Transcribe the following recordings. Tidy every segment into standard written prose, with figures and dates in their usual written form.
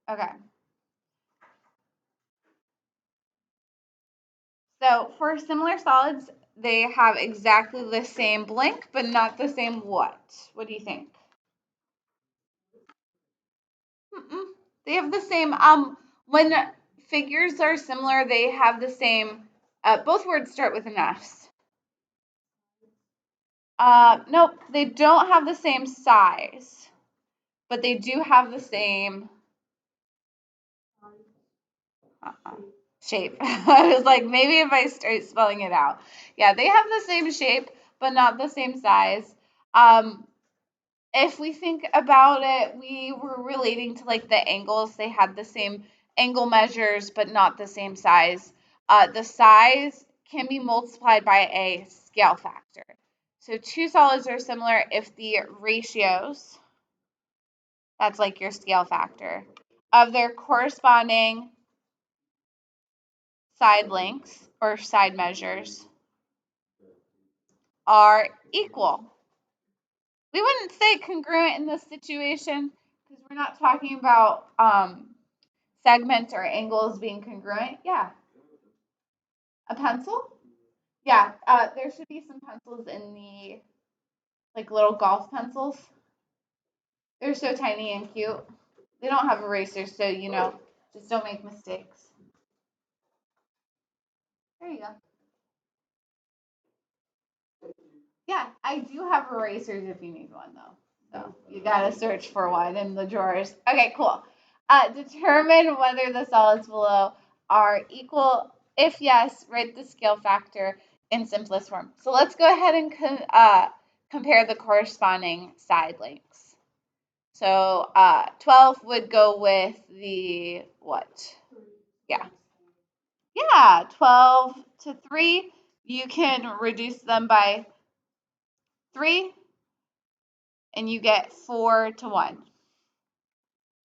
Okay. So for similar solids, they have exactly the same blank, but not the same what? What do you think? Mm-mm. They have the same, when figures are similar, they have the same, both words start with an S. Nope, they don't have the same size, but they do have the same uh shape. I was like, maybe if I start spelling it out. Yeah, they have the same shape, but not the same size. Um, if we think about it, we were relating to like the angles. They had the same angle measures, but not the same size. The size can be multiplied by a scale factor. So two solids are similar if the ratios, that's like your scale factor, of their corresponding side lengths or side measures are equal. We wouldn't say congruent in this situation because we're not talking about segments or angles being congruent. Yeah. A pencil? Yeah. There should be some pencils in the, like little golf pencils. They're so tiny and cute. They don't have erasers, so just don't make mistakes. There you go. Yeah, I do have erasers if you need one though. So you gotta search for one in the drawers. Okay, cool. Determine whether the solids below are equal. If yes, write the scale factor in simplest form. So let's go ahead and compare the corresponding side lengths. So 12 would go with the what? Yeah. Yeah, 12 to 3. You can reduce them by 3 and you get 4 to 1.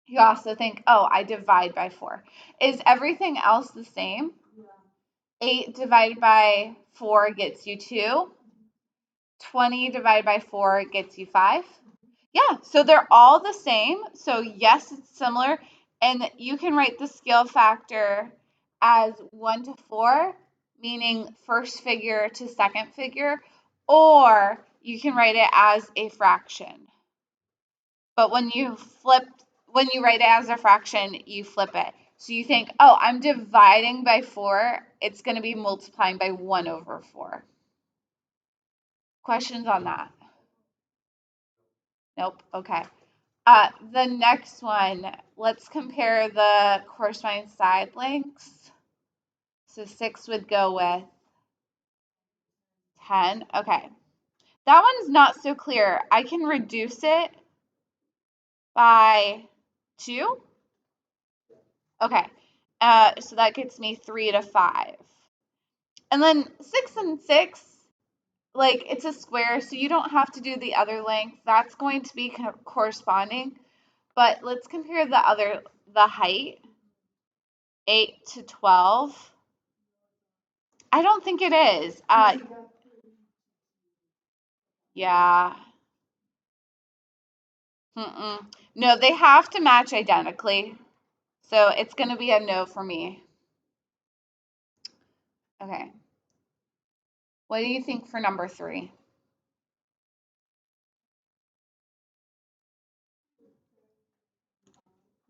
You also think, oh, I divide by 4. Is everything else the same? 8 divided by 4 gets you 2. 20 divided by 4 gets you 5. Yeah, so they're all the same. So yes, it's similar. And you can write the scale factor as 1 to 4, meaning first figure to second figure, or you can write it as a fraction. But when you write it as a fraction, you flip it. So you think, oh, I'm dividing by 4. It's going to be multiplying by 1 over 4. Questions on that? Nope. Okay. The next one, let's compare the corresponding side lengths. So 6 would go with 10. Okay. That one's not so clear. I can reduce it by 2. Okay. So that gets me 3 to 5. And then 6 and 6, like it's a square, so you don't have to do the other length. That's going to be corresponding. But let's compare the height, 8 to 12. I don't think it is. Yeah. Mm-mm. No, they have to match identically. So it's going to be a no for me. Okay. What do you think for number 3?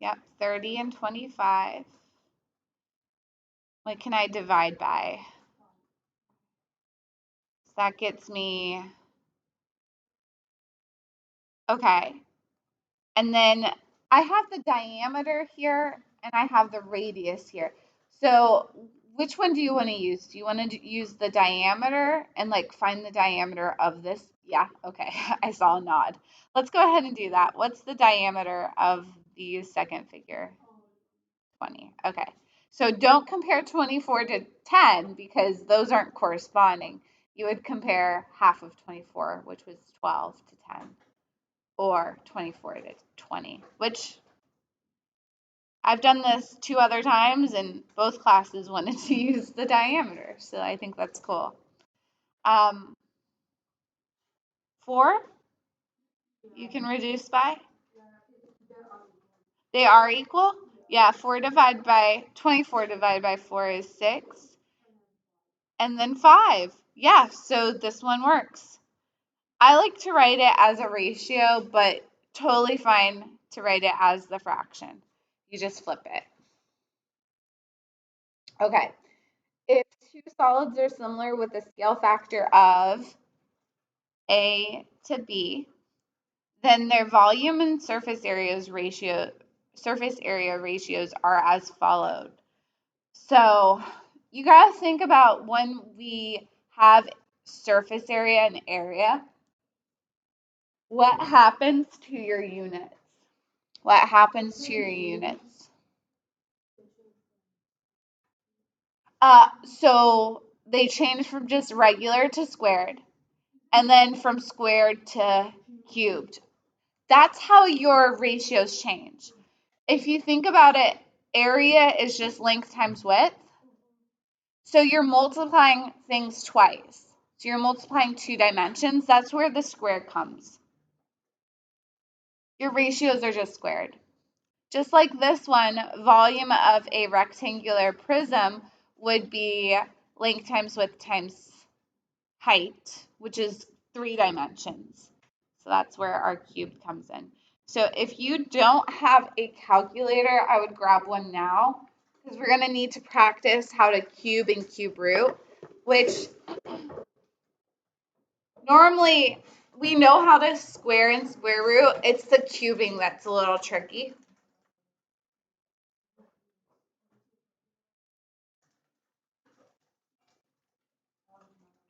Yep, 30 and 25. What can I divide by? So that gets me, okay. And then I have the diameter here and I have the radius here. So which one do you want to use? Do you want to use the diameter and like find the diameter of this? Yeah, okay. I saw a nod. Let's go ahead and do that. What's the diameter of the second figure? 20. Okay. So don't compare 24 to 10 because those aren't corresponding. You would compare half of 24, which was 12 to 10, or 24 to 20, which I've done this 2 other times and both classes wanted to use the diameter. So I think that's cool. 4, you can reduce by? They are equal? Yeah, 24 divided by 4 is 6. And then 5. Yeah, so this one works. I like to write it as a ratio, but totally fine to write it as the fraction. You just flip it. Okay. If two solids are similar with a scale factor of A to B, then their volume and surface area ratios are as followed. So you got to think about when we have surface area and area, what happens to your units? What happens to your units? So they change from just regular to squared, and then from squared to cubed. That's how your ratios change. If you think about it, area is just length times width. So you're multiplying things twice. So you're multiplying 2 dimensions. That's where the square comes. Your ratios are just squared. Just like this one, volume of a rectangular prism would be length times width times height, which is 3 dimensions. So that's where our cube comes in. So if you don't have a calculator, I would grab one now because we're going to need to practice how to cube and cube root, which normally we know how to square and square root. It's the cubing that's a little tricky.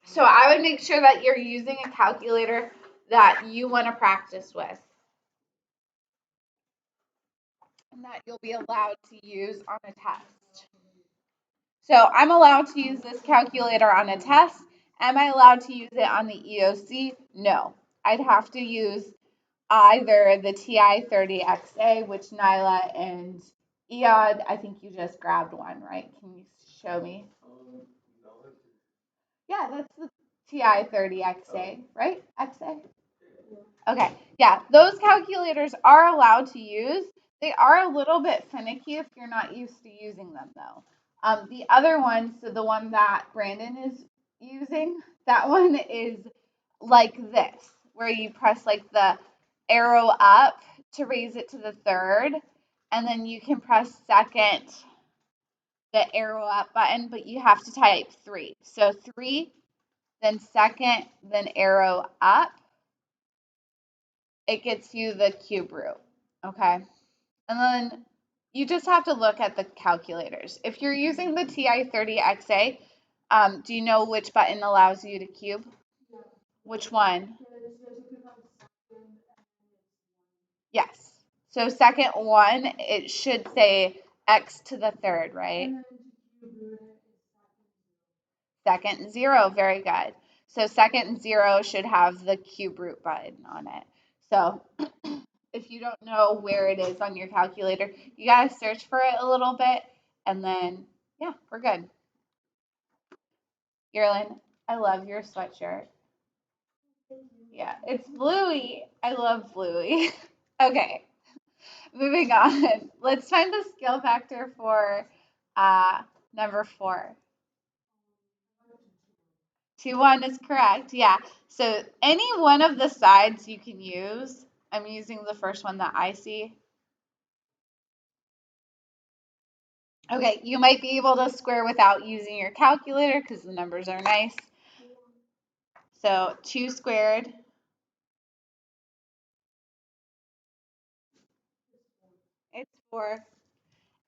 So I would make sure that you're using a calculator that you want to practice with and that you'll be allowed to use on a test. So I'm allowed to use this calculator on a test. Am I allowed to use it on the EOC? No. I'd have to use either the TI-30XA, which Nyla and Eod, I think you just grabbed one, right? Can you show me? Yeah, that's the TI-30XA, right? XA? Okay, yeah, those calculators are allowed to use. They are a little bit finicky if you're not used to using them, though. The other one, so the one that Brandon is using, that one is like this, where you press like the arrow up to raise it to the third, and then you can press second, the arrow up button, but you have to type 3. So 3, then second, then arrow up. It gets you the cube root, okay? And then you just have to look at the calculators. If you're using the TI-30XA, do you know which button allows you to cube? Which one? Yes. So second one, it should say x to the third, right? Second 0, very good. So second 0 should have the cube root button on it. So if you don't know where it is on your calculator, you gotta search for it a little bit, and then yeah, we're good. Yerlin, I love your sweatshirt. Yeah, it's bluey. I love bluey. Okay, moving on. Let's find the scale factor for number 4. 2, 1 is correct. Yeah. So any one of the sides you can use. I'm using the first one that I see. Okay, you might be able to square without using your calculator because the numbers are nice. So 2 squared. It's 4.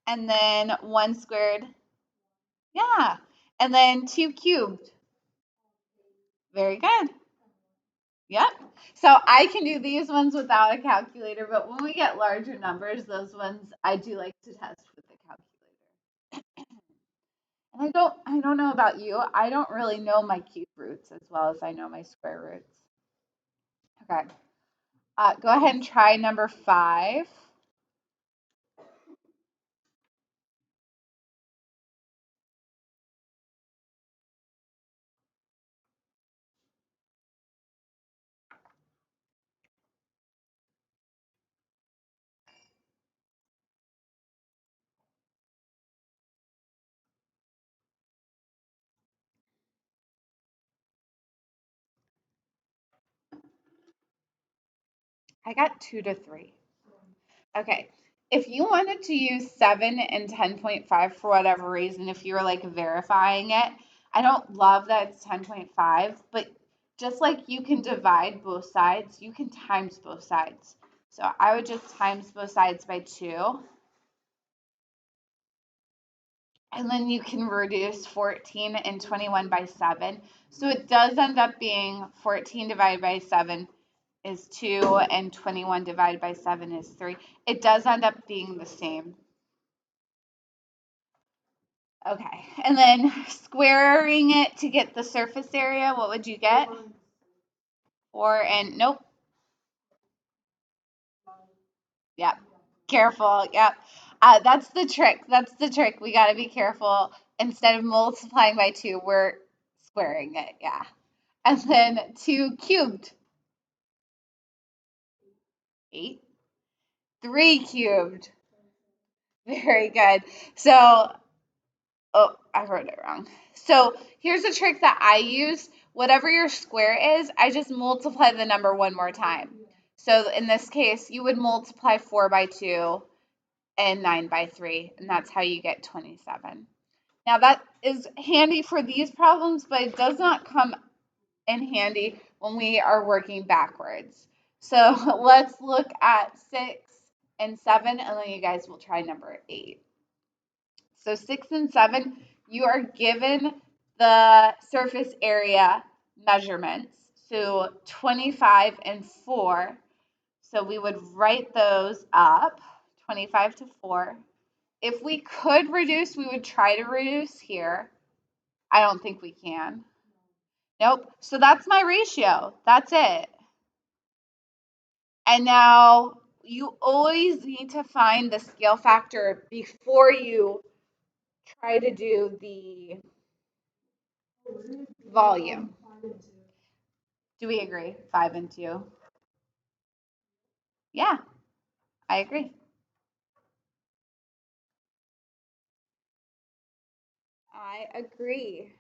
And then 1 squared. Yeah. And then 2 cubed. Very good. Yep. So I can do these ones without a calculator, but when we get larger numbers, those ones I do like to test with the calculator. And I don't know about you. I don't really know my cube roots as well as I know my square roots. Okay. Go ahead and try number 5. I got 2 to 3. Okay. If you wanted to use 7 and 10.5 for whatever reason, if you were like verifying it, I don't love that it's 10.5, but just like you can divide both sides, you can times both sides. So I would just times both sides by 2. And then you can reduce 14 and 21 by 7. So it does end up being 14 divided by 7 is 2 and 21 divided by 7 is 3. It does end up being the same. Okay, and then squaring it to get the surface area, what would you get? 4 and nope. Yep. Careful. Yep. That's the trick. That's the trick. We got to be careful. Instead of multiplying by 2, we're squaring it. Yeah. And then 2 cubed. 8. 3 cubed. Very good. So, oh, I wrote it wrong. So here's a trick that I use. Whatever your square is, I just multiply the number one more time. So in this case, you would multiply 4 by 2 and 9 by 3, and that's how you get 27. Now that is handy for these problems, but it does not come in handy when we are working backwards. So let's look at 6 and 7, and then you guys will try number 8. So 6 and 7, you are given the surface area measurements. So 25 and 4. So we would write those up, 25 to 4. If we could reduce, we would try to reduce here. I don't think we can. Nope. So that's my ratio. That's it. And now you always need to find the scale factor before you try to do the volume. Do we agree? 5 and 2. Yeah, I agree. I agree.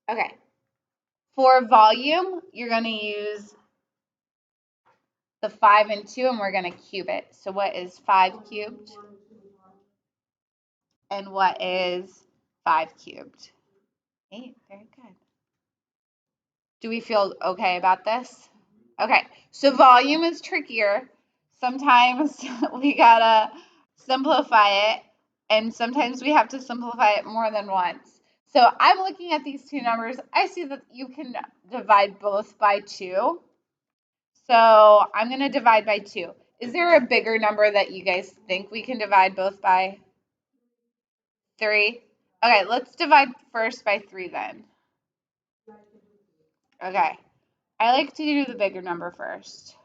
Okay. For volume, you're going to use the 5 and 2, and we're going to cube it. So what is 5 cubed? And what is 5 cubed? 8. Very good. Do we feel okay about this? Okay. So volume is trickier. Sometimes we got to simplify it, and sometimes we have to simplify it more than once. So I'm looking at these two numbers. I see that you can divide both by 2. So I'm going to divide by 2. Is there a bigger number that you guys think we can divide both by? 3? Okay, let's divide first by 3 then. Okay. I like to do the bigger number first.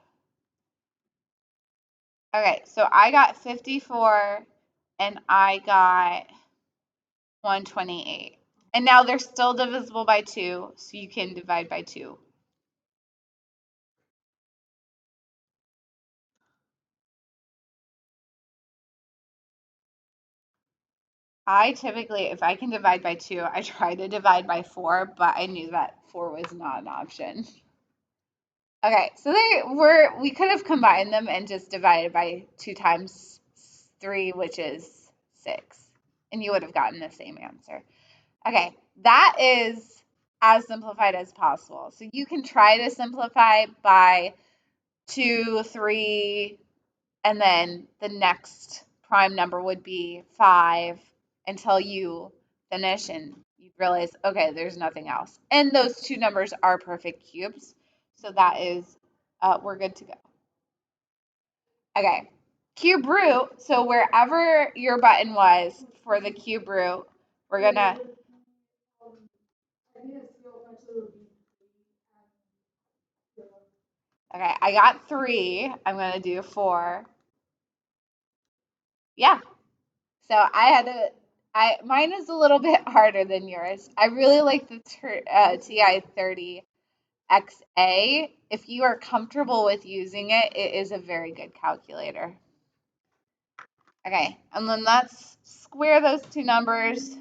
Okay, so I got 54 and I got 128. And now they're still divisible by 2, so you can divide by 2. I typically, if I can divide by 2, I try to divide by 4, but I knew that 4 was not an option. Okay, so we could have combined them and just divided by 2 times 3, which is 6, and you would have gotten the same answer. Okay, that is as simplified as possible. So you can try to simplify by 2, 3, and then the next prime number would be 5 until you finish and you realize, okay, there's nothing else. And those two numbers are perfect cubes. So that is, we're good to go. Okay, cube root. So wherever your button was for the cube root, we're going to okay, I got 3. I'm going to do 4. Yeah. So I had to, mine is a little bit harder than yours. I really like the TI-30XA. If you are comfortable with using it, it is a very good calculator. Okay, and then let's square those two numbers.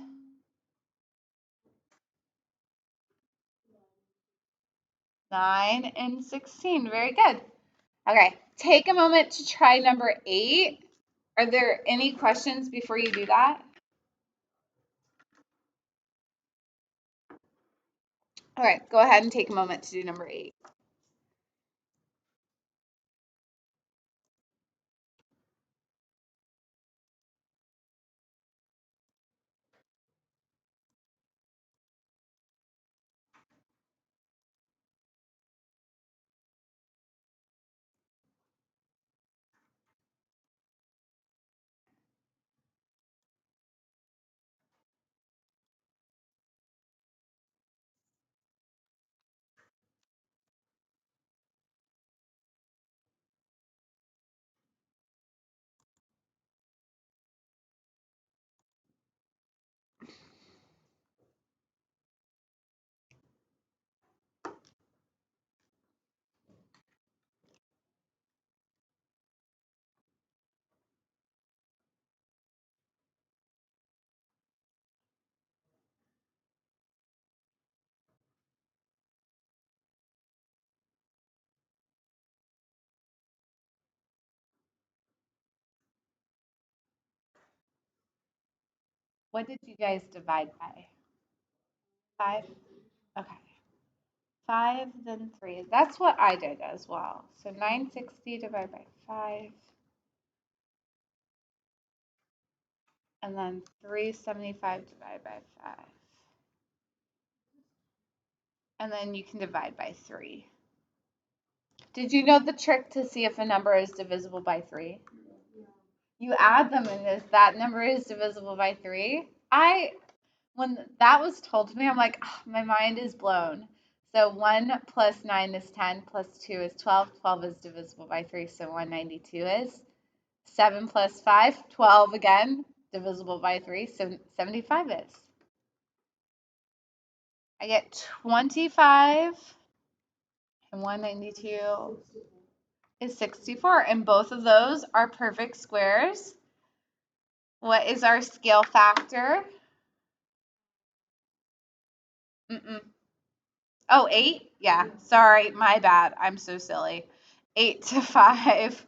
9 and 16. Very good. Okay, take a moment to try number 8. Are there any questions before you do that? All right, go ahead and take a moment to do number 8. What did you guys divide by? 5? Okay. 5, then 3. That's what I did as well. So 960 divided by 5. And then 375 divided by 5. And then you can divide by 3. Did you know the trick to see if a number is divisible by 3? You add them, and if that number is divisible by 3, when that was told to me, I'm like, oh, my mind is blown. So 1 plus 9 is 10, plus 2 is 12. 12 is divisible by 3, so 192 is. 7 plus 5, 12 again, divisible by 3, so 75 is. I get 25, and 192 is 64, and both of those are perfect squares. What is our scale factor? Oh, 8? Yeah, sorry, my bad. I'm so silly. 8 to 5.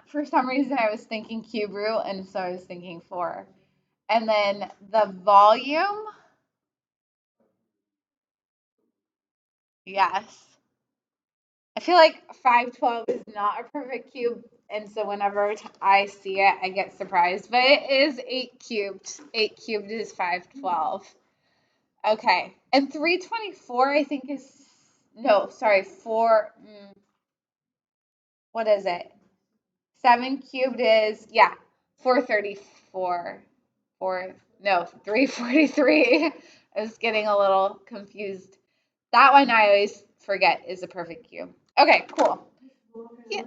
For some reason, I was thinking cube root, and so I was thinking 4. And then the volume, yes. I feel like 512 is not a perfect cube, and so whenever I see it, I get surprised. But it is 8 cubed. 8 cubed is 512. Okay, and 324, I think is, no, sorry, 4, what is it? 7 cubed is, yeah, 434. 343. I was getting a little confused. That one I always forget is a perfect cube. Okay, cool. Yeah.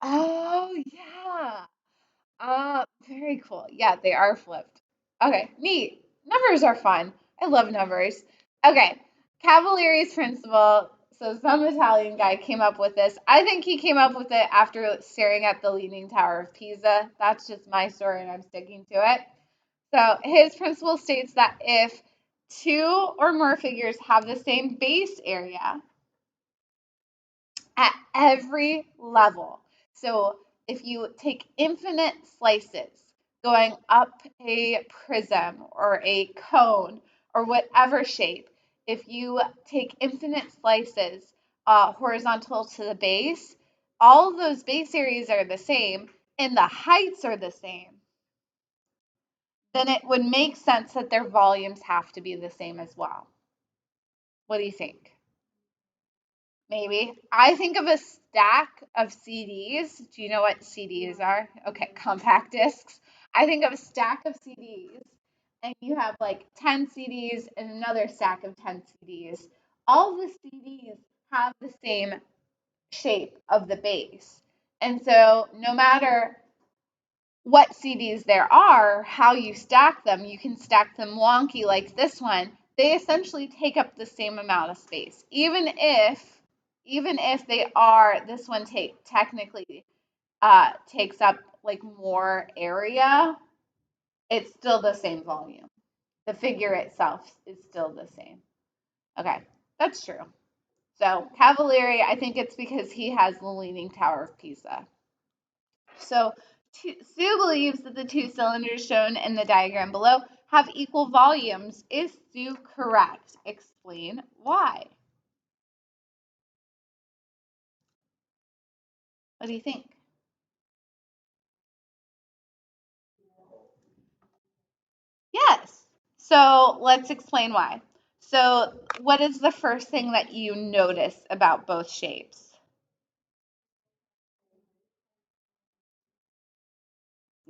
Oh, yeah. Very cool. Yeah, they are flipped. Okay, neat. Numbers are fun. I love numbers. Okay, Cavalieri's principle. So some Italian guy came up with this. I think he came up with it after staring at the Leaning Tower of Pisa. That's just my story, and I'm sticking to it. So his principle states that if two or more figures have the same base area at every level. So if you take infinite slices going up a prism or a cone or whatever shape, if you take infinite slices horizontal to the base, all of those base areas are the same and the heights are the same, then it would make sense that their volumes have to be the same as well. What do you think? Maybe. I think of a stack of CDs. Do you know what CDs are? Okay, compact discs. I think of a stack of CDs, and you have like 10 CDs and another stack of 10 CDs. All the CDs have the same shape of the base. And so, no matter what CDs there are, how you stack them, you can stack them wonky like this one. They essentially take up the same amount of space, even if they are, this one technically takes up like more area, it's still the same volume. The figure itself is still the same. Okay, that's true. So Cavalieri, I think it's because he has the Leaning Tower of Pisa. So Sue believes that the two cylinders shown in the diagram below have equal volumes. Is Sue correct? Explain why. What do you think? Yes. So let's explain why. So, what is the first thing that you notice about both shapes?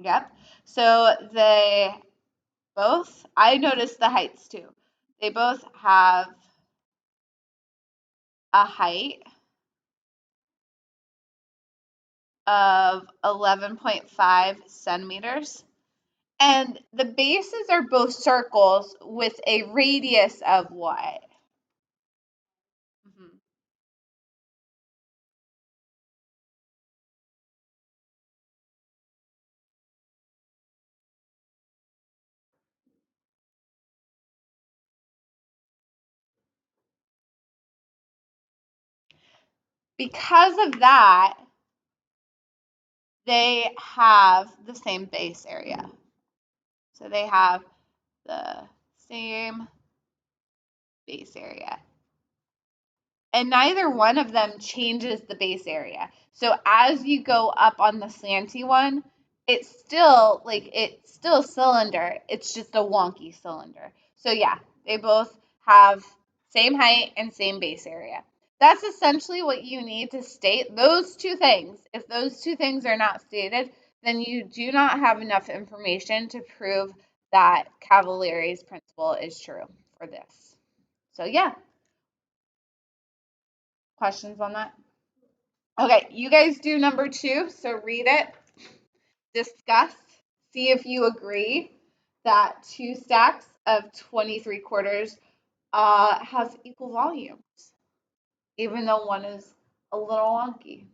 Yep. So they both, I noticed the heights too. They both have a height of 11.5 centimeters. And the bases are both circles with a radius of what? Mhm. Because of that, they have the same base area. So they have the same base area. And neither one of them changes the base area. So as you go up on the slanty one, it's still a cylinder. It's just a wonky cylinder. So yeah, they both have same height and same base area. That's essentially what you need to state those two things. If those two things are not stated, then you do not have enough information to prove that Cavalieri's principle is true for this. So yeah, questions on that? Okay, you guys do number 2. So read it, discuss, see if you agree that 2 stacks of 23 quarters have equal volumes, even though one is a little wonky.